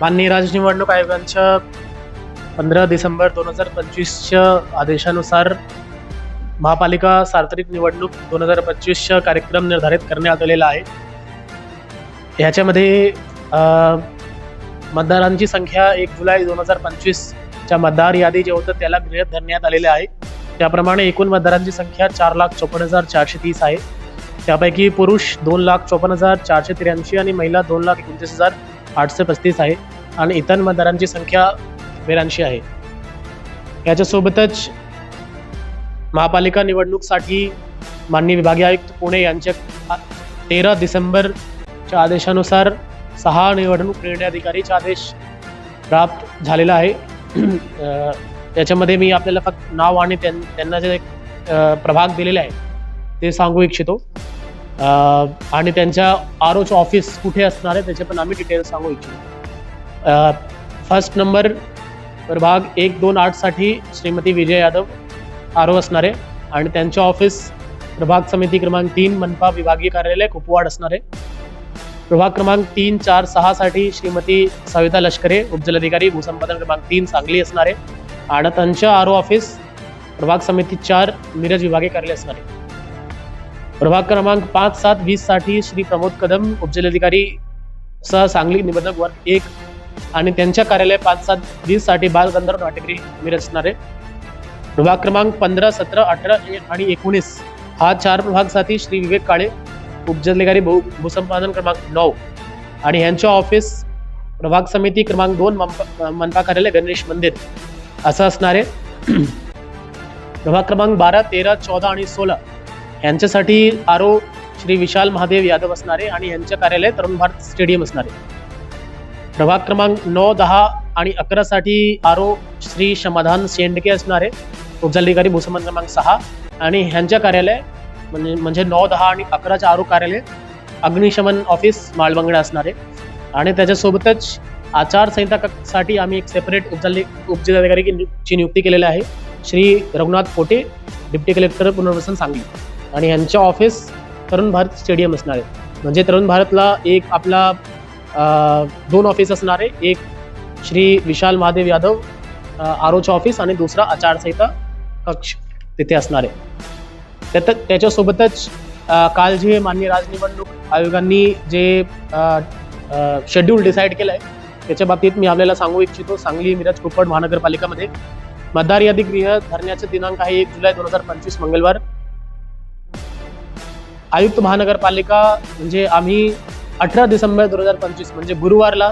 माननीय राज्य निवडणूक आयोगाच्या 15 डिसेंबर 2025च्या आदेशानुसार महापालिका सार्वत्रिक निवडणूक 2025चा कार्यक्रम निर्धारित करण्यात आलेला आहे. ह्याच्यामध्ये मतदारांची संख्या 1 जुलै 2025च्या मतदार यादी जे होतं त्याला गृहीत धरण्यात आलेले आहे. त्याप्रमाणे एकूण मतदारांची संख्या 4,54,430 आहे. त्यापैकी पुरुष 2,54,483 आणि महिला 2,29,835 आहे आणि इतर मतदारांची संख्या 82 आहे. याच्यासोबतच महापालिका निवडणूकसाठी माननीय विभागीय आयुक्त पुणे यांच्या 13 डिसेंबरच्या आदेशानुसार 6 निवडणूक निर्णय अधिकारीचा आदेश प्राप्त झालेला आहे. त्याच्यामध्ये मी आपल्याला फक्त नाव आणि त्यांना जे प्रभाग दिलेले आहे ते सांगू इच्छितो आणि त्यांच्या आरओचं ऑफिस कुठे असणार आहे त्याचे पण आम्ही डिटेल्स सांगू इच्छितो. फर्स्ट नंबर प्रभाग 128 साठी श्रीमती विजय यादव आरओ असणार आहे आणि त्यांचे ऑफिस प्रभाग समिती क्रमांक 3 मनपा विभागीय कार्यालय कुपवाड असणार आहे. प्रभाग क्रमांक 3, 4, 6 साठी श्रीमती सविता लष्करे उपजिल्हाधिकारी भूसंपादन क्रमांक 3 सांगली असणार आहे आणि त्यांच्या आरओ ऑफिस प्रभाग समिती 4 मिरज विभागीय कार्यालय असणार आहे. प्रभाग क्रमांक 5, 7, 20 साठी श्री प्रमोद कदम उपजिल्हाधिकारी सह सांगली निबंधक वर्ग 1 आणि त्यांच्या कार्यालय 5, 7, 20 साठी बालगंधर्व नाट्यगृह मिरज असणार आहे. प्रभाग क्रमांक 15, 17, 18 आणि 19 हा 4 प्रभागसाठी श्री विवेक काळे उपजिल्हाधिकारी भूसंपादन क्रमांक 9 आणि यांच्या ऑफिस प्रभाग समिती क्रमांक 2 मनपा कार्यालय गणेश मंदिर असं असणार आहे. प्रभाग क्रमांक 12, 13, 14 आणि 16 यांच्यासाठी आरओ श्री विशाल महादेव यादव असणारे आणि यांच्या कार्यालय तरुण भारत स्टेडियम असणारे. प्रभाग क्रमांक 9, 10 आणि 11 साठी आरओ श्री समाधान शेंडके असणारे उपजिल्हाधिकारी भूसंपादन क्रमांक 6 आणि ह्यांच्या कार्यालय म्हणजे 9, 10 आणि 11च्या आरओ कार्यालय अग्निशमन ऑफिस माळबंगडा असणारे आणि त्याच्यासोबतच आचारसंहितासाठी आम्ही एक सेपरेट उपजिल्हाधिकारीची नियुक्ती केलेली आहे श्री रघुनाथ पोटे डिप्टी कलेक्टर पुनर्वसन सांगली आणि यांच्या ऑफिस तरुण भारत स्टेडियम असणार आहे. म्हणजे तरुण भारतला एक आपला 2 ऑफिस असणार आहे, एक श्री विशाल महादेव यादव आरओचं ऑफिस आणि दुसरा आचारसंहिता कक्ष तिथे असणार आहे. त्याच्यासोबतच काल जे माननीय राज्य निवडणूक आयोगांनी जे शेड्यूल डिसाईड केलं आहे त्याच्या बाबतीत मी आपल्याला सांगू इच्छितो. सांगली मिरज कुपवाड महानगरपालिकामध्ये मतदार यादी गृहीत धरण्याचा दिनांक आहे 1 जुलै 2025 मंगळवार. आयुक्त महानगरपालिका म्हणजे आम्ही 18 डिसेंबर 2025 म्हणजे गुरुवारला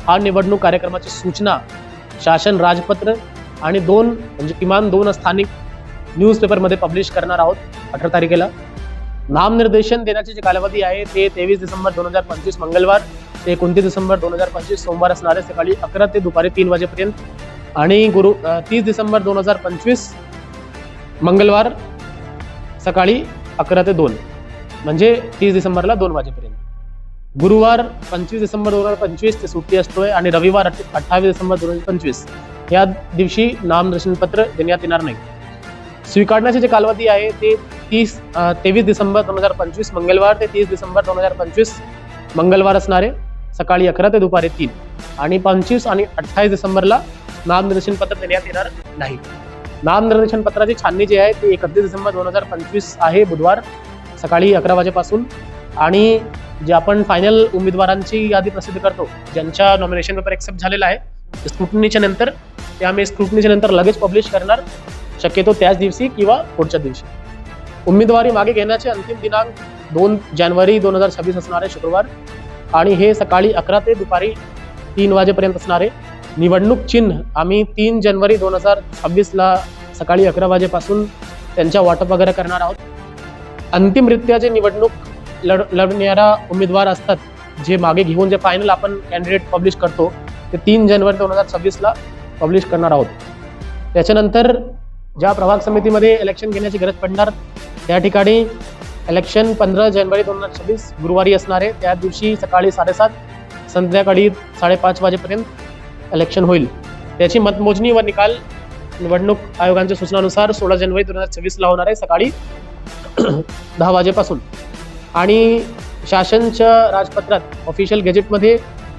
हा निवडणूक कार्यक्रमाची सूचना शासन राजपत्र आणि 2 म्हणजे किमान 2 स्थानिक न्यूजपेपरमध्ये पब्लिश करणार आहोत 18 तारखेला. नामनिर्देशन देण्याची जी कालावधी आहे ते 23 डिसेंबर 2025 मंगळवार ते 29 डिसेंबर 2025 सोमवार असणार आहे सकाळी 11 ते दुपारी 3 वाजेपर्यंत आणि 30 डिसेंबर 2025 मंगळवार सकाळी 11 ते 2 म्हणजे 30 डिसेंबरला 2 वाजेपर्यंत. गुरुवार 25 डिसेंबर 2025 ते सुट्टी असतोय आणि रविवार 28 डिसेंबर 2025 या दिवशी नामनिर्देशन पत्र देण्यात येणार नाही. स्वीकारण्याची जी कालावधी आहे ते 23 डिसेंबर 2025 मंगळवार ते 30 डिसेंबर 2025 मंगळवार असणारे सकाळी 11 ते दुपारी 3 आणि 25 आणि 28 डिसेंबरला नामनिर्देशन पत्र देण्यात येणार नाही. नामनिर्देशन पत्राची छाननी जी आहे ती 31 डिसेंबर 2025 आहे बुधवार सकाळी 11 वाजेपासून आणि जे आपण फायनल उमेदवारांची यादी प्रसिद्ध करतो ज्यांच्या नॉमिनेशन पेपर एक्सेप्ट झालेला आहे स्क्रुटनीच्या नंतर ते आम्ही स्क्रुटनीच्या नंतर लगेच पब्लिश करणार शक्यतो त्याच दिवशी किंवा पुढच्या दिवशी. उमेदवारी मागे घेण्याचे अंतिम दिनांक 2 जानेवारी 2026 असणार आहे शुक्रवार आणि हे सकाळी 11 ते दुपारी 3 वाजेपर्यंत असणार आहे. निवडणूक चिन्ह आम्ही 3 जानेवारी 2026ला सकाळी 11 वाजेपासून त्यांच्या वाटप वगैरे करणार आहोत. अंतिमरित्या जे निवडणूक लढणारा उमेदवार असतात जे मागे घेऊन जे फायनल आपण कॅन्डिडेट पब्लिश करतो ते 3 जानेवारी 2026ला पब्लिश करणार आहोत. त्याच्यानंतर ज्या प्रभाग समितीमध्ये इलेक्शन घेण्याची गरज पडणार त्या ठिकाणी इलेक्शन 15 जानेवारी 2026 गुरुवारी असणार आहे. त्या दिवशी सकाळी 7:30 संध्याकाळी 5:30 वाजेपर्यंत इलेक्शन होईल. त्याची मतमोजणी व निकाल निवडणूक आयोगांच्या सूचनानुसार 16 जानेवारी 2026ला होणार आहे सकाळी 10 वाजेपासून. आणि शासनच्या राजपत्रात ऑफिशियल गॅजेटमध्ये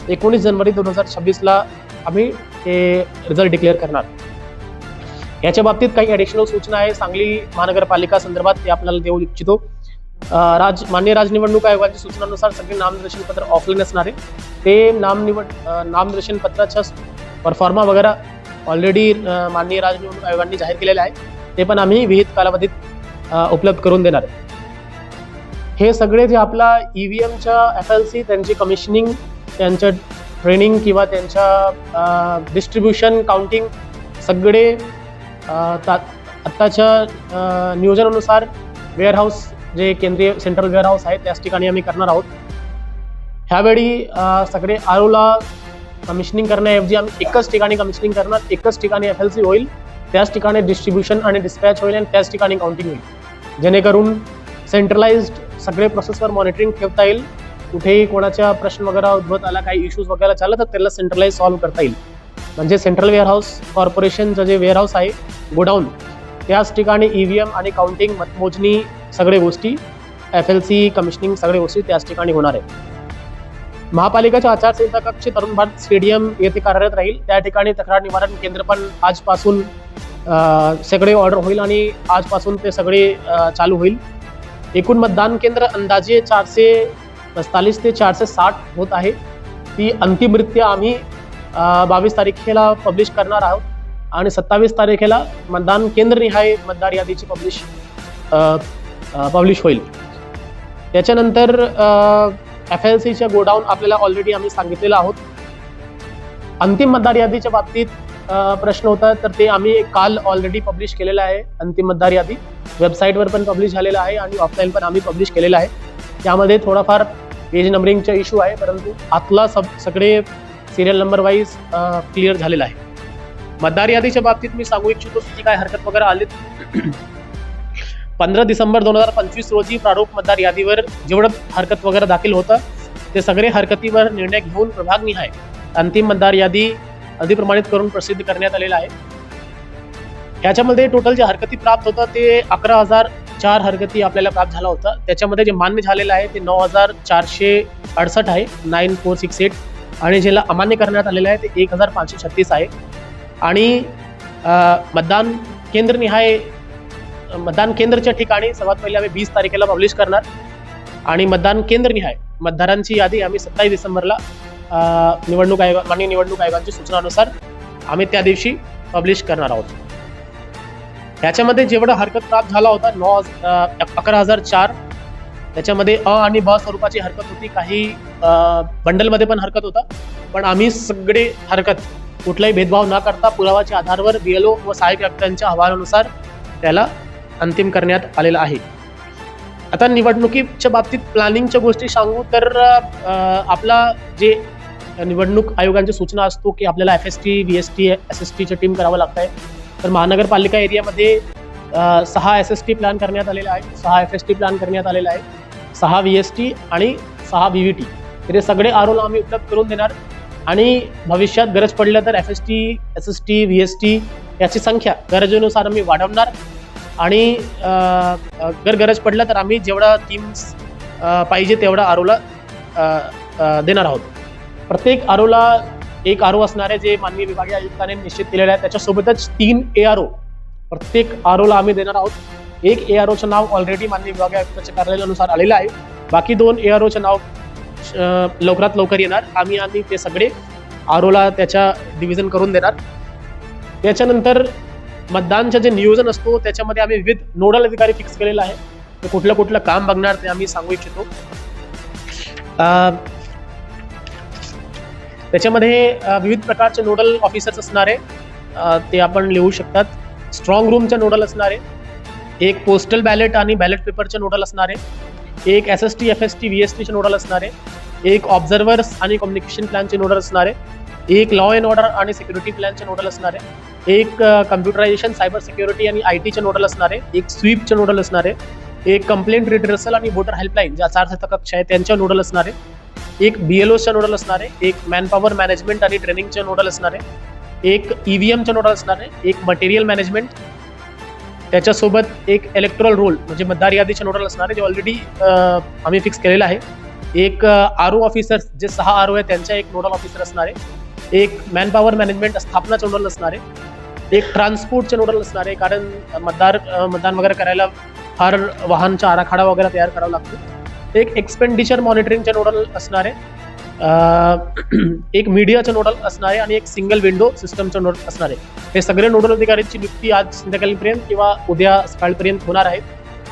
19 जानेवारी 2026ला आम्ही ते रिझल्ट डिक्लेअर करणार. याच्या बाबतीत काही ॲडिशनल सूचना आहे सांगली महानगरपालिका संदर्भात ते आपल्याला देऊ इच्छितो. मान्य राज्य निवडणूक आयोगाच्या सूचनानुसार सगळे नामनिर्देशन पत्र ऑफलाईन असणार आहे. ते नामनिर्देशन पत्राच्या परफॉर्मा वगैरे ऑलरेडी माननीय राज्य निवडणूक आयोगाने जाहीर केलेलं आहे. ते पण आम्ही विहित कालावधीत उपलब्ध करून देणार आहे. हे सगळे जे आपला EVMच्या FLC त्यांची कमिशनिंग, त्यांचं ट्रेनिंग किंवा त्यांच्या डिस्ट्रीब्युशन काउंटिंग सगळे आत्ताच्या नियोजनानुसार वेअरहाऊस जे केंद्रीय सेंट्रल वेअरहाऊस आहे त्याच ठिकाणी आम्ही करणार आहोत. ह्यावेळी सगळे आरोला कमिशनिंग करण्याऐवजी आम्ही एकच ठिकाणी कमिशनिंग करणार, एकच ठिकाणी FLC होईल, त्याच ठिकाणी डिस्ट्रीब्युशन आणि डिस्पॅच होईल आणि त्याच ठिकाणी काउंटिंग होईल. जेणेकरून सेंट्रलाइज्ड सगळे प्रोसेसवर मॉनिटरिंग ठेवता येईल. कुठेही कोणाच्या प्रश्न वगैरे उद्भवत आला, काही इश्यूज वगैरे चालला तर त्याला सेंट्रलाइज सॉल्व्ह करता येईल. म्हणजे सेंट्रल वेअरहाऊस कॉर्पोरेशनचं जे वेअरहाऊस आहे गोडाऊन त्याच ठिकाणी EVM आणि काउंटिंग, मतमोजणी सगळे गोष्टी, FLC कमिशनिंग सगळे गोष्टी त्याच ठिकाणी होणार आहे. महापालिकेच्या आचारसंहिता कक्ष तरुण भारत स्टेडियम येथे कार्यरत राहील. त्या ठिकाणी तक्रार निवारण केंद्र पण आजपासून सगळे ऑर्डर होईल आणि आजपासून ते सगळे चालू होईल. एकूण मतदान केंद्र अंदाजे 445 ते 460 होत आहे. ती अंतिमरित्या आम्ही 22 तारखेला पब्लिश करणार आहोत आणि 27 तारखेला मतदान केंद्रनिहाय मतदार यादीची पब्लिश होईल. त्याच्यानंतर FLCच्या गोडाऊन आपल्याला ऑलरेडी आम्ही सांगितलेलं आहोत. अंतिम मतदार यादीच्या बाबतीत प्रश्न होता तर ते आम्ही काल ऑलरेडी पब्लिश केलेलं आहे. अंतिम मतदार यादी वेबसाईटवर पण पब्लिश झालेलं आहे आणि ऑफलाईन पण आम्ही पब्लिश केलेलं आहे. त्यामध्ये थोडाफार पेज नंबरिंगचा इश्यू आहे, परंतु आतला सगळे सिरियल नंबर वाईज क्लिअर झालेला आहे. मतदार यादीच्या बाबतीत मी सांगू इच्छितो की काय हरकत वगैरे आलीत. 15 डिसेंबर 2025 रोजी प्रारूप मतदार यादीवर जेवढं हरकत वगैरे दाखल होतं ते सगळे हरकतीवर निर्णय घेऊन प्रभागनिहाय अंतिम मतदार यादी अधिप्रमाणित करून प्रसिद्ध करण्यात आलेला आहे. याच्यामध्ये टोटल जे हरकती प्राप्त होतं ते 11,004 हरकती आपल्याला प्राप्त झाला होता. त्याच्यामध्ये जे मान्य झालेलं आहे ते 9,468 आहे, 9468, आणि ज्याला अमान्य करण्यात आलेलं आहे ते 1,536 आहे. आणि मतदान केंद्रच्या ठिकाणी सर्वात पहिले आम्ही 20 तारखेला पब्लिश करणार आणि मतदान केंद्रनिहाय मतदारांची यादी आम्ही 27 डिसेंबरला माननीय निवडणूक आयोगाच्या सूचनानुसार आम्ही त्या दिवशी पब्लिश करणार आहोत. याच्यामध्ये जेवढा हरकत प्राप्त झाला होता 11,004, त्याच्यामध्ये अ आणि ब स्वरूपाची हरकत होती, काही बंडलमध्ये पण हरकत होता, पण आम्ही सगळे हरकत कुठलाही भेदभाव न करता पुरावाच्या आधारावर BLO व सहाय्यक आयुक्तांच्या अहवालानुसार त्याला अंतिम करण्यात आलेला आहे. आता निवडणुकीच्या बाबतीत प्लॅनिंगच्या गोष्टी सांगू तर आपला जे निवडणूक आयोगांच्या सूचना असतो की आपल्याला FST, VST, SSTची टीम करावं लागत आहे. तर महानगरपालिका एरियामध्ये 6 SST प्लॅन करण्यात आलेला आहे, 6 FST प्लॅन करण्यात आलेला आहे, 6 VST आणि 6 VVT. हे सगळे आरोला आम्ही उपलब्ध करून देणार आणि भविष्यात गरज पडल्या तर FST, SST, VST याची संख्या गरजेनुसार आम्ही वाढवणार आणि गरज पडल्या तर आम्ही जेवढा टीम्स पाहिजे तेवढा आरोला देणार आहोत. प्रत्येक आरोला एक आरो असणार आहे जे माननीय विभागीय आयुक्तांनी निश्चित केलेलं आहे. त्याच्यासोबतच 3 ARO प्रत्येक आरोला आम्ही देणार आहोत. एक AROचं नाव ऑलरेडी माननीय विभागीय आयुक्ताच्या कार्यालयानुसार आलेलं आहे. बाकी 2 AROचं नाव लवकरात लवकर येणार. आम्ही ते सगळे आरोला त्याच्या डिव्हिजन करून देणार. त्याच्यानंतर मतदानचं जे नियोजन असतो त्याच्यामध्ये आम्ही विविध नोडल अधिकारी फिक्स केलेला आहे. ते कुठलं काम बघणार ते आम्ही सांगू इच्छितो. त्याच्यामध्ये विविध प्रकारचे नोडल ऑफिसर्स असणार आहे, ते आपण लिहू शकतात. स्ट्रॉंग रूमचे नोडल असणार आहे, एक पोस्टल बॅलेट आणि बॅलेट पेपरचे नोडल असणार आहे, एक SST, FST, VSTचे नोडल असणार आहे, एक ऑब्झर्वर्स आणि कम्युनिकेशन प्लॅनचे नोडल असणार आहे, एक लॉ अँड ऑर्डर आणि सिक्युरिटी प्लॅनचे नोडल असणार आहे, एक कम्प्युटरायझेशन, सायबर सिक्युरिटी आणि IT चे नोडल असणार आहे, एक स्वीपचे नोडल असणार आहे, एक कंप्लेंट रिड्रेसल आणि वोटर हेल्पलाईन जे आचारसंहिता कक्ष आहे त्यांच्या नोडल असणारे, एक BLOच्या नोडल असणारे, एक मॅनपॉवर मॅनेजमेंट आणि ट्रेनिंगचे नोडल असणारे, एक EVMचे नोडल असणारे, एक मटेरियल मॅनेजमेंट, त्याच्यासोबत एक इलेक्टोरल रोल म्हणजे मतदार यादीचे नोडल असणारे जे ऑलरेडी आम्ही फिक्स केलेलं आहे, एक RO ऑफिसर्स जे 6 RO आहे त्यांच्या एक नोडल ऑफिसर असणारे, एक मॅनपॉवर मॅनेजमेंट स्थापनाचे नोडल असणारे, एक ट्रान्सपोर्टचे नोडल असणारे कारण मतदान वगैरे करायला फार वाहनचा आराखडा वगैरे तयार करावा लागतो, एक एक्सपेंडिचर मॉनिटरिंगचे नोडल असणारे, एक मीडियाचे नोडल असणारे आणि एक सिंगल विंडो सिस्टमचे नोडल असणारे. हे सगळे नोडल अधिकाऱ्यांची नियुक्ती आज संध्याकाळपर्यंत किंवा उद्या सकाळपर्यंत होणार आहेत.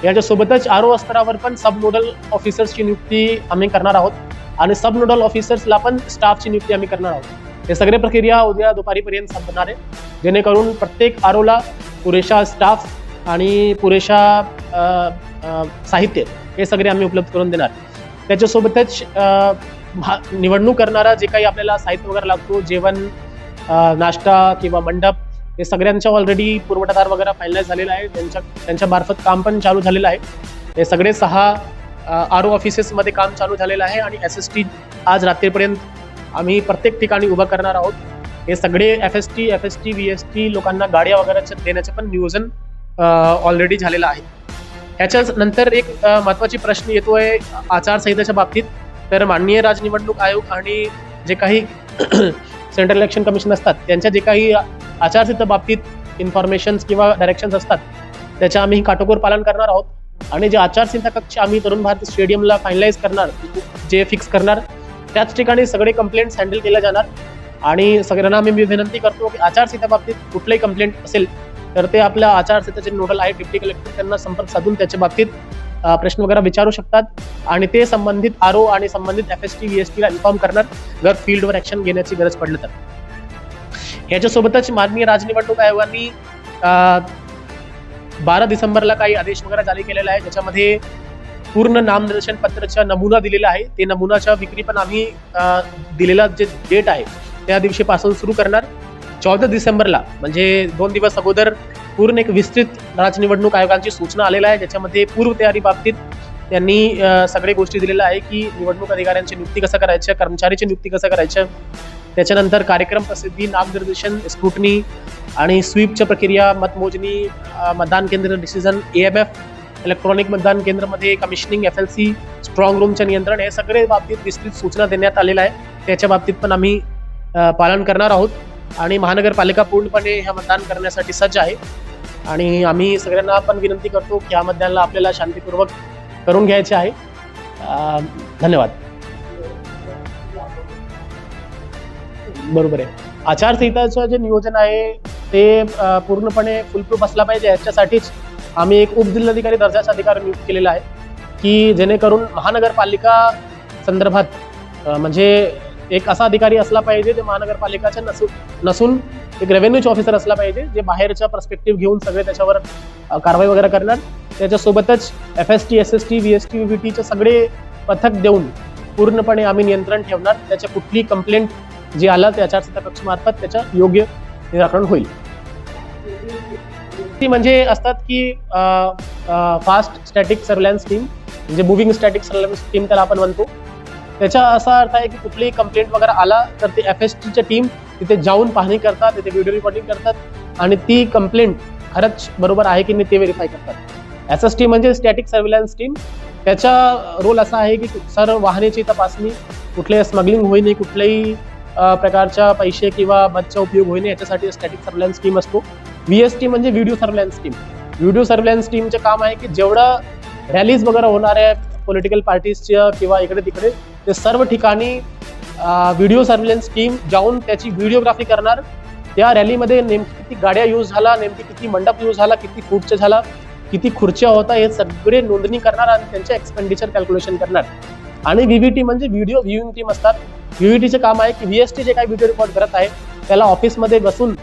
याच्यासोबतच RO स्तरावर पण सब नोडल ऑफिसर्सची नियुक्ती आम्ही करणार आहोत आणि सब नोडल ऑफिसर्सला पण स्टाफची नियुक्ती आम्ही करणार आहोत. हे सगळे प्रक्रिया उद्या दुपारीपर्यंत संपणार आहे जेणेकरून प्रत्येक ROला पुरेशा स्टाफ आणि पुरेशा साहित्य हे सगळे आम्ही उपलब्ध करून देणार. त्याच्यासोबतच निवडणूक करणारा जे काही आपल्याला साहित्य वगैरे लागतो, जेवण, नाश्ता किंवा मंडप, हे सगळ्यांच्या ऑलरेडी पुरवठादार वगैरे फायनलाइज झालेला आहे. त्यांच्या मार्फत काम पण चालू झालेलं आहे. हे सगळे 6 RO ऑफिसेसमध्ये काम चालू झालेलं आहे आणि SST आज रात्रीपर्यंत आम्ही प्रत्येक ठिकाणी उभं करणार आहोत. हे सगळे FST, VST लोकांना गाड्या वगैरे देण्याचं पण नियोजन ऑलरेडी झालेलं आहे. ह्याच्याच नंतर एक महत्त्वाची प्रश्न येतोय आचारसंहितेच्या बाबतीत. तर माननीय राज्य निवडणूक आयोग आणि जे काही सेंट्रल इलेक्शन कमिशन असतात त्यांच्या जे काही आचारसंहिता बाबतीत इन्फॉर्मेशन्स किंवा डायरेक्शन्स असतात त्याच्या आम्ही काटेकोर पालन करणार आहोत आणि जे आचारसंहिता कक्ष आम्ही तरुण भारत स्टेडियमला फायनलाइज करणार, जे फिक्स करणार, त्याच ठिकाणी सगळे कंप्लेंट्स हँडल केल्या जाणार. आणि सगळ्यांना आम्ही विनंती करतो की आचारसंहिता बाबतीत कुठलाही कंप्लेंट असेल तर ते आपल्या आचारसंहितेचे नोडल आहे डिप्टी कलेक्टर त्यांना संपर्क साधून त्याच्या बाबतीत प्रश्न वगैरे विचारू शकतात आणि ते संबंधित RO आणि संबंधित FST, VST ला इन्फॉर्म करणार जर फील्डवर ऍक्शन घेण्याची गरज पडली तर. याच्यासोबतच माननीय राज्य निवडणूक आयोगाने 12 डिसेंबरला काही आदेश वगैरे जारी केलेला आहे ज्याच्यामध्ये पूर्ण नामनिर्देशन पत्राचा नमुना दिलेला आहे. ते नमुनाच्या विक्री पण आम्ही दिलेला जे डेट आहे त्या दिवशीपासून सुरू करणार. 14 डिसेंबरला म्हणजे 2 दिवस अगोदर पूर्ण एक विस्तृत राज्य निवडणूक आयोगाची सूचना आलेला आहे ज्याच्यामध्ये पूर्वतयारी बाबतीत त्यांनी सगळे गोष्टी दिलेल्या आहे की निवडणूक अधिकाऱ्यांची नियुक्ती कसं करायचं, कर्मचाऱ्याची नियुक्ती कसं करायचं, त्याच्यानंतर कार्यक्रम प्रसिद्धी, नामनिर्देशन, स्क्रुटनी आणि स्वीपच्या प्रक्रिया, मतमोजणी, मतदान केंद्र डिसिजन, AMF, इलेक्ट्रॉनिक मतदान केंद्रामध्ये कमिशनिंग, FLC, स्ट्रॉंग रूमचे नियंत्रण, हे सगळे बाबतीत विस्तृत सूचना देण्यात आलेल्या आहे. त्याच्या बाबतीत पण आम्ही पालन करणार आहोत आणि महानगरपालिका पूर्णपणे ह्या मतदान करण्यासाठी सज्ज आहे आणि आम्ही सगळ्यांना पण विनंती करतो की ह्या मतदानाला आपल्याला शांतीपूर्वक करून घ्यायचे आहे. धन्यवाद. बरोबर आहे. आचारसंहिताचं जे नियोजन आहे ते पूर्णपणे फुलप्रूफ असला पाहिजे. याच्यासाठीच आम्ही एक उपजिल्हाधिकारी दर्जाचा अधिकारी नियुक्त केलेला आहे की जेणेकरून महानगरपालिका संदर्भात म्हणजे एक असा अधिकारी असला पाहिजे जे महानगरपालिकाच्या नसून एक रेव्हेन्यूचे ऑफिसर असला पाहिजे जे बाहेरच्या पर्स्पेक्टिव्ह घेऊन सगळे त्याच्यावर कारवाई वगैरे करणार. त्याच्यासोबतच FST, SST, VST, VVTचे सगळे पथक देऊन पूर्णपणे आम्ही नियंत्रण ठेवणार. त्याच्या कुठली कंप्लेंट जी आला त्या आचारसंहिता कक्षामार्फत त्याच्या योग्य निराकरण होईल. ती म्हणजे असतात की फास्ट स्टॅटिक सर्व्हेलन्स टीम म्हणजे मुव्हिंग स्टॅटिक सर्व्हेलन्स टीम त्याला आपण म्हणतो. त्याचा असा अर्थ आहे की कुठलीही कंप्लेंट वगैरे आला तर ते FSTच्या टीम तिथे जाऊन पाहणी करतात, तिथे व्हिडिओ रेकॉर्डिंग करतात आणि ती कंप्लेंट खरंच बरोबर आहे की नाही ते व्हेरीफाय करतात. SST म्हणजे स्टॅटिक सर्व्हेलन्स टीम. त्याचा रोल असा आहे की सर्व वाहनाची तपासणी, कुठले स्मगलिंग होई नाही, कुठल्याही प्रकारच्या पैसे किंवा मदचा उपयोग होई नाही याच्यासाठी स्टॅटिक सर्व्हेलन्स टीम असतो. VST म्हणजे video surveillance team. Video surveillance टीमचे काम आहे की जेवढं रॅलीज वगैरे होणार आहे पॉलिटिकल पार्टीजच्या किंवा इकडे तिकडे ते सर्व ठिकाणी व्हिडिओ सर्व्हेलन्स टीम जाऊन त्याची व्हिडिओग्राफी करणार. त्या रॅलीमध्ये नेमकी किती गाड्या यूज झाला, नेमकी किती मंडप यूज झाला, किती फूटचे झाला, किती खुर्च्या होता, हे सगळे नोंदणी करणार आणि त्यांचे एक्सपेंडिचर कॅल्क्युलेशन करणार. आणि VVT म्हणजे व्हिडिओ व्ह्यूइंग टीम असतात. VVTचे काम आहे की VST जे काही व्हिडिओ रेकॉर्ड करत आहे त्याला ऑफिसमध्ये बसून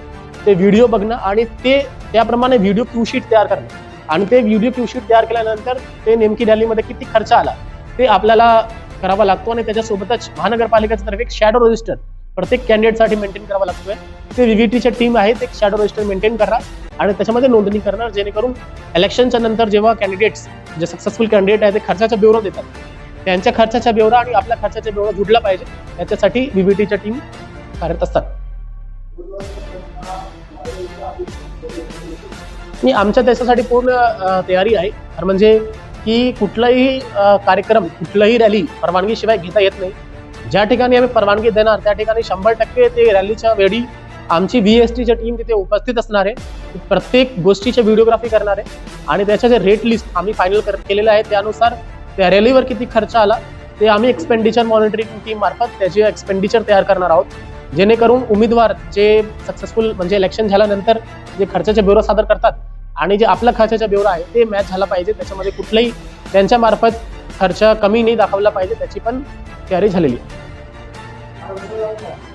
ते व्हिडिओ बघणं आणि ते त्याप्रमाणे व्हिडिओ क्यू शीट तयार करणं आणि ते व्हिडिओ क्यू शीट तयार केल्यानंतर ते नेमकी रॅलीमध्ये किती खर्च आला ते आपल्याला करावा लागतो. आणि त्याच्यासोबतच महानगरपालिकेच्या तर्फे एक शॅडो रजिस्टर प्रत्येक कॅन्डिडेटसाठी मेंटेन करावा लागतोय. ते VVTचे टीम आहे ते शॅडो रजिस्टर मेंटेन करा आणि त्याच्यामध्ये नोंदणी करणार, जेणेकरून इलेक्शनच्या नंतर जेव्हा कॅन्डिडेट्स जे सक्सेसफुल कॅन्डिडेट आहे ते खर्चाचा ब्युरो देतात, त्यांच्या खर्चाचा ब्युरा आणि आपल्या खर्चाचा ब्युरा जुडला पाहिजे, याच्यासाठी बीबीटीच्या टीम कार्यरत असतात. आणि आमच्या त्याच्यासाठी पूर्ण तयारी आहे. तर म्हणजे की कुठलाही कार्यक्रम, कुठलाही रॅली परवानगीशिवाय घेता येत नाही. ज्या ठिकाणी आम्ही परवानगी देणार त्या ठिकाणी 100% ते रॅलीच्या वेळी आमची VSTची टीम तिथे उपस्थित असणार आहे. प्रत्येक गोष्टीची व्हिडिओग्राफी करणार आहे आणि त्याचं जे रेट लिस्ट आम्ही फायनल केलेलं आहे त्यानुसार त्या रॅलीवर किती खर्च आला ते आम्ही एक्सपेंडिचर मॉनिटरिंग टीम मार्फत त्याचे एक्सपेंडिचर तयार करणार आहोत, जेणेकरून उमेदवार जे सक्सेसफुल म्हणजे इलेक्शन झाल्यानंतर जे खर्चाचे ब्युरो सादर करतात आणि जे आपला खर्चाचा ब्युरो आहे ते मॅच झाला पाहिजे, त्याच्यामध्ये कुठलाही त्यांच्या मार्फत खर्च कमी नाही दाखवला पाहिजे, त्याची पण तयारी झालेली आहे.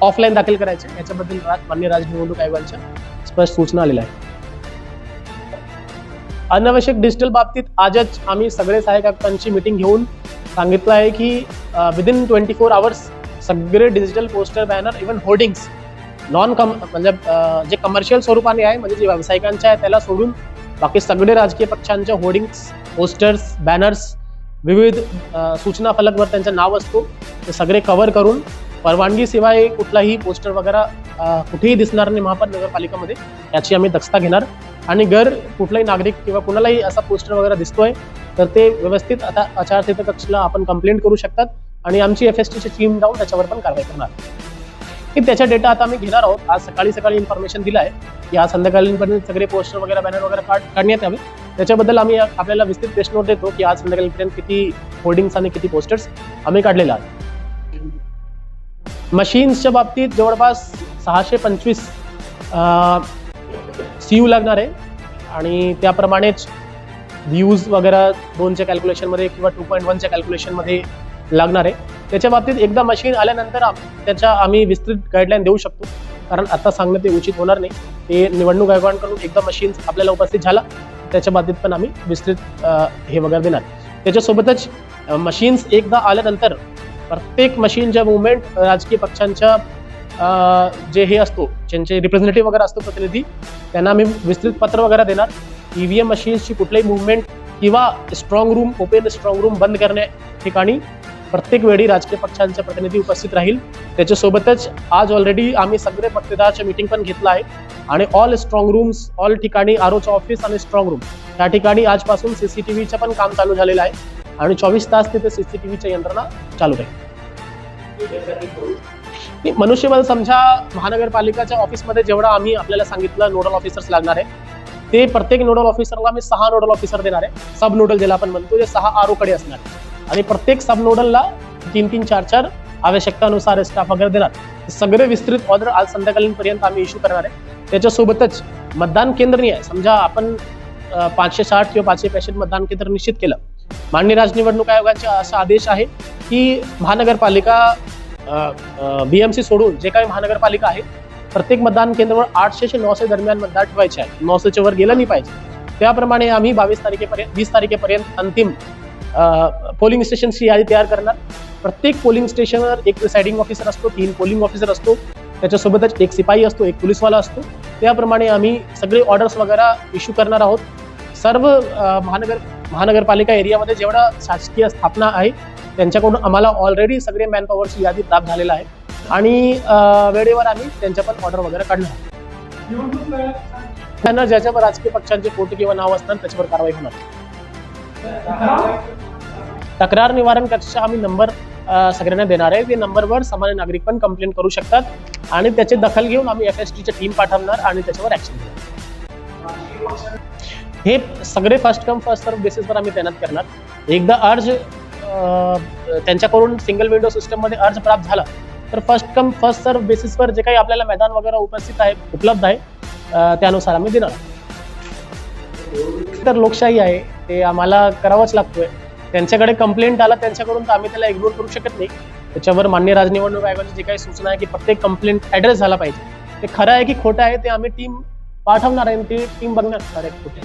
ऑफलाईन दाखल करायचे याच्याबद्दल माननीय राज्य निवडणूक आयोगाच्या स्पष्ट सूचना आलेल्या आहे. अनावश्यक डिजिटल बाबतीत आजच आम्ही सगळे सहाय्यक आयुक्तांची मीटिंग घेऊन सांगितलं आहे की विदिन 24 आवर्स सगळे digital poster, banner, even hoardings म्हणजे जे कमर्शियल स्वरूपाने आहे, म्हणजे जे व्यावसायिकांचे आहे त्याला सोडून बाकी सगळे राजकीय पक्षांच्या होर्डिंग्स, पोस्टर्स, बॅनर्स, विविध सूचना फलकवर त्यांचं नाव असतो, ते सगळे कव्हर करून परवानगीशिवाय कुठलाही पोस्टर वगैरे कुठेही दिसणार नाही महानगरपालिकेमध्ये, याची आम्ही दक्षता घेणार. आणि कुठलाही नागरिक किंवा कुणालाही असा पोस्टर वगैरे दिसतोय तर ते व्यवस्थित आता आचारसंहिता कक्षाला आपण कंप्लेंट करू शकतात आणि आमची FSTची टीम जाऊन त्याच्यावर पण कारवाई करणार. की त्याचा डेटा आता आम्ही घेणार आहोत. आज सकाळी इन्फॉर्मेशन दिलं आहे की आज संध्याकाळपर्यंत सगळे पोस्टर वगैरे, बॅनर वगैरे काढण्यात यावे. त्याच्याबद्दल आम्ही आपल्याला विस्तृत प्रेस नोट देतो की आज संध्याकाळपर्यंत किती होर्डिंग्स आणि किती पोस्टर्स आम्ही काढलेले आहेत. मशीन्सच्या बाबतीत जवळपास 625 CU लागणार आहे आणि त्याप्रमाणेच व्ह्यूज वगैरे 2च्या कॅल्क्युलेशनमध्ये किंवा 2.1च्या कॅल्क्युलेशनमध्ये लागणार आहे. त्याच्या बाबतीत एकदा मशीन आल्यानंतर त्याच्या आम्ही विस्तृत गाईडलाईन देऊ शकतो, कारण आता सांगणं ते उचित होणार नाही. ते निवडणूक आयोगाकडून एकदा मशीन्स आपल्याला उपस्थित झाला त्याच्या बाबतीत पण आम्ही विस्तृत हे वगैरे देणार. त्याच्यासोबतच मशीन्स एकदा आल्यानंतर प्रत्येक मशीनच्या मुवमेंट राजकीय पक्षांच्या जे हे असतो, ज्यांचे रिप्रेझेंटेटिव्ह वगैरे असतो प्रतिनिधी, त्यांना आम्ही विस्तृत पत्र वगैरे देणार. EVM मशीन्सची कुठल्याही मुवमेंट किंवा ओपन स्ट्रॉंग रूम बंद करण्या ठिकाणी प्रत्येक वेळी राजकीय पक्षांचे प्रतिनिधी उपस्थित राहील. त्याच्यासोबतच आज ऑलरेडी आम्ही सगळे पत्तेदारांची मीटिंग पण घेतलं आहे आणि ऑल स्ट्रॉंग रूम्स, ऑल ठिकाणी ROचं ऑफिस आणि स्ट्रॉंग रूम त्या ठिकाणी आजपासून CCTVचं पण काम चालू झालेलं आहे आणि 24 तास तिथे CCTVच्या यंत्रणा चालू राहील. मनुष्यबळ समजा महानगरपालिकाच्या ऑफिसमध्ये जेवढा आम्ही आपल्याला सांगितलं नोडल ऑफिसर्स लागणार आहे, ते प्रत्येक नोडल ऑफिसरला आम्ही 6 नोडल ऑफिसर देणार आहे. सब नोडल ज्याला आपण म्हणतो, जे 6 RO कडे असणार आणि प्रत्येक सब नोडलला 3-3, 4-4 आवश्यकतानुसार स्टाफ वगैरे देणार. सगळे विस्तृत ऑर्डर आज संध्याकाळपर्यंत आम्ही इश्यू करणार आहे. त्याच्यासोबतच मतदान केंद्र नाही आहे, समजा आपण 560 किंवा 565 मतदान केंद्र निश्चित केलं, माननीय राज्य निवडणूक आयोगाचा असा आदेश आहे की महानगरपालिका BMC सोडून जे काही महानगरपालिका आहे प्रत्येक मतदान केंद्रावर 800 ते 900 दरम्यान मतदार ठेवायचे आहे. 900च्या वर गेलं नाही पाहिजे. त्याप्रमाणे आम्ही 20 तारखेपर्यंत अंतिम पोलिंग स्टेशनची यादी तयार करणार. प्रत्येक पोलिंग स्टेशनवर एक प्रिसाइडिंग ऑफिसर असतो, 3 पोलिंग ऑफिसर असतो, त्याच्यासोबतच एक सिपाही असतो, एक पोलीसवाला असतो. त्याप्रमाणे आम्ही सगळे ऑर्डर्स वगैरे इश्यू करणार आहोत. सर्व महानगरपालिका एरियामध्ये जेवढा शासकीय स्थापना आहे त्यांच्याकडून आम्हाला ऑलरेडी सगळे मॅनपॉवरची यादी प्राप्त झालेला आहे आणि वेळेवर आम्ही त्यांच्या पण ऑर्डर वगैरे काढणार. त्यांना ज्याच्यावर राजकीय पक्षांचे फोटो किंवा नाव असणार त्याच्यावर कारवाई होणार. तक्रार निवारण कक्ष आम्ही नंबर सगळ्यांना देणार आहे. ते नंबरवर सामान्य नागरिक पण कंप्लेंट करू शकतात आणि त्याची दखल घेऊन आम्ही FSTची टीम पाठवणार आणि त्याच्यावर ऍक्शन घेणार. हे सगळे फर्स्ट कम फर्स्ट सर्व्ह बेसिसवर आम्ही तैनात करणार. एकदा अर्ज त्यांच्याकडून सिंगल विंडो सिस्टममध्ये अर्ज प्राप्त झाला तर फर्स्ट कम फर्स्ट सर्व्ह बेसिसवर जे काही आपल्याला मैदान वगैरे उपलब्ध आहे त्यानुसार आम्ही देणार. तर लोकशाही आहे, ते आम्हाला करावंच लागतोय. त्यांच्याकडे कंप्लेंट आला त्यांच्याकडून तर आम्ही त्याला इग्नोर करू शकत नाही. त्याच्यावर माननीय राज्य निवडणूक आयोगाची जी काही सूचना आहे की प्रत्येक कंप्लेंट ॲड्रेस झाला पाहिजे. ते खरं आहे की खोटं आहे ते आम्ही टीम पाठवणार आहे, ती टीम बघणार आहे कुठे.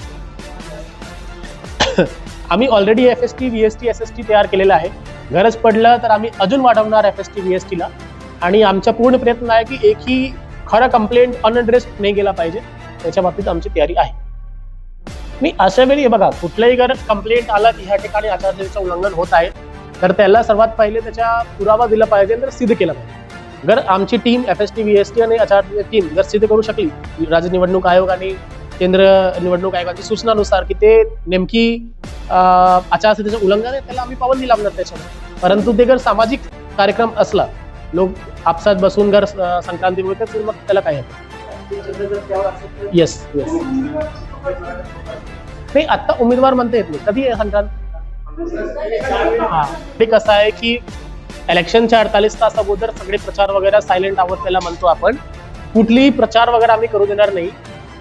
आम्ही ऑलरेडी FST, VST, SST तयार केलेला आहे. गरज पडलं तर आम्ही अजून वाढवणार FST, VST ला आणि आमचा पूर्ण प्रयत्न आहे की एकही खरा कंप्लेंट अनएड्रेस्ड नाही गेला पाहिजे. त्याच्या बाबतीत आमची तयारी आहे. मी अशा वेळी बघा, कुठल्याही जर कंप्लेंट आला की ह्या ठिकाणी आचारसंहितेचं उल्लंघन होत आहे, तर त्याला सर्वात पहिले त्याचा पुरावा दिला पाहिजे आणि सिद्ध केला पाहिजे. जर आमची टीम FST, VST आणि आचारसंहिता टीम जर सिद्ध करू शकली राज्य निवडणूक आयोग आणि केंद्र निवडणूक आयोगाच्या सूचनानुसार की ते नेमकी आचारसंहितेचं उल्लंघन आहे, त्याला आम्ही पाबंदी लावणार त्याच्यावर. परंतु ते जर सामाजिक कार्यक्रम असला, लोक आपसात बसून जर संक्रांती होते, तर मग त्याला काय होतं. येस नाही, आता उमेदवार म्हणता येत नाही. कधी आहे संक्रांत? हा, ते कसं आहे की इलेक्शनच्या 48 तास अगोदर सगळे प्रचार वगैरे सायलेंट आवर त्याला म्हणतो आपण. कुठलीही प्रचार वगैरे आम्ही करू देणार नाही.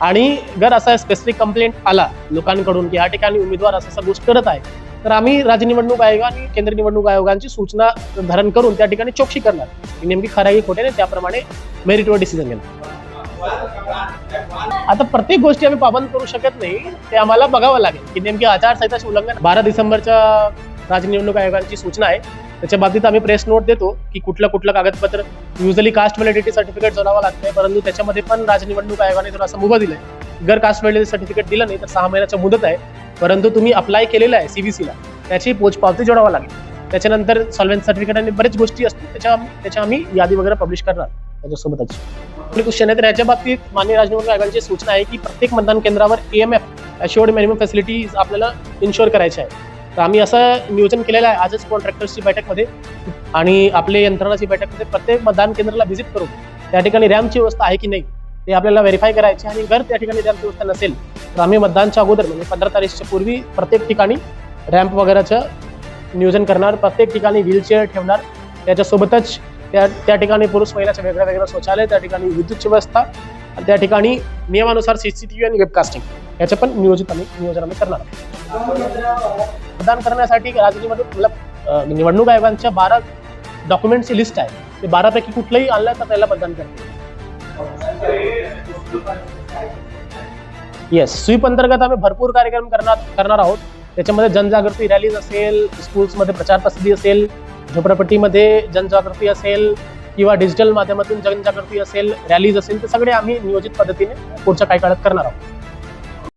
आणि जर असा स्पेसिफिक कंप्लेंट आला लोकांकडून की या ठिकाणी उमेदवार असं गोष्ट करत आहे, तर आम्ही राज्य निवडणूक आयोग आणि केंद्र निवडणूक आयोगांची सूचना धारण करून त्या ठिकाणी चौकशी करणार की नेमकी खराई खोटे नाही, त्याप्रमाणे मेरिटवर डिसिजन घेणार. आता प्रत्येक गोष्टी आम्ही पाबंद करू शकत नाही, ते आम्हाला बघावं लागेल की नेमकी आचारसंहिताचे उल्लंघन. 12 डिसेंबरच्या राज्य निवडणूक आयोगाची सूचना आहे, त्याच्या बाबतीत आम्ही प्रेस नोट देतो की कुठलं कागदपत्र. युजली कास्ट व्हॅलिडिटी सर्टिफिकेट जोडावं लागतंय, परंतु त्याच्यामध्ये पण राज्य निवडणूक आयोगाने थोडा असा मुभा दिलाय. जर कास्ट व्हॅलिडिटी सर्टिफिकेट दिलं नाही तर 6 महिन्याच्या मुदत आहे, परंतु तुम्ही अप्लाय केलेलं आहे CBC ला, त्याची पोचपावती जोडावं लागेल. त्याच्यानंतर सॉल्व्हन्स सर्टिफिकेट आणि बरेच गोष्टी असतील, त्याच्या आम्ही यादी वगैरे पब्लिश करणार त्याच्यासोबतच. आपली क्वेश्चन आहे, तर याच्या बाबतीत माननीय राज्य निवडणूक आयोगाची सूचना आहे की प्रत्येक मतदान केंद्रावर AMF अश्योर्ड मिनिमम फॅसिलिटीज आपल्याला इन्शुअर करायच्या आहे. तर आम्ही असं नियोजन केलेलं आहे आजच कॉन्ट्रॅक्टर्सची बैठकमध्ये आणि आपले यंत्रणाची बैठकमध्ये प्रत्येक मतदान केंद्राला व्हिजिट करून त्या ठिकाणी रॅम्पची व्यवस्था आहे की नाही ते आपल्याला व्हेरीफाय करायचे. आणि जर त्या ठिकाणी रॅम्प व्यवस्था नसेल तर आम्ही मतदानच्या अगोदर म्हणजे 15 तारखेच्या पूर्वी प्रत्येक ठिकाणी रॅम्प वगैरेचं नियोजन करणार, प्रत्येक ठिकाणी व्हीलचेअर ठेवणार. त्याच्यासोबतच त्या ठिकाणी पुरुष महिलाच्या वेगळं शौचालय, त्या ठिकाणी विद्युतची व्यवस्था, त्या ठिकाणी नियमानुसार CCTV आणि वेबकास्टिंग याचं पण नियोजन आम्ही करणार. मतदान करण्यासाठी राज्य निवडणूक आयोगांच्या 12 डॉक्युमेंटची लिस्ट आहे. ते 12 पैकी कुठलंही आणलं तर त्याला मतदान करते. येस, स्वीप अंतर्गत आम्ही भरपूर कार्यक्रम करणार आहोत. त्याच्यामध्ये जनजागृती रॅलीज असेल, स्कूल्समध्ये प्रचार प्रसिद्धी असेल, झोपडपट्टीमध्ये जनजागृती असेल किंवा डिजिटल माध्यमातून जनजागृती असेल, रॅलीज असेल, ते सगळे आम्ही नियोजित पद्धतीने पुढच्या काही काळात करणार आहोत.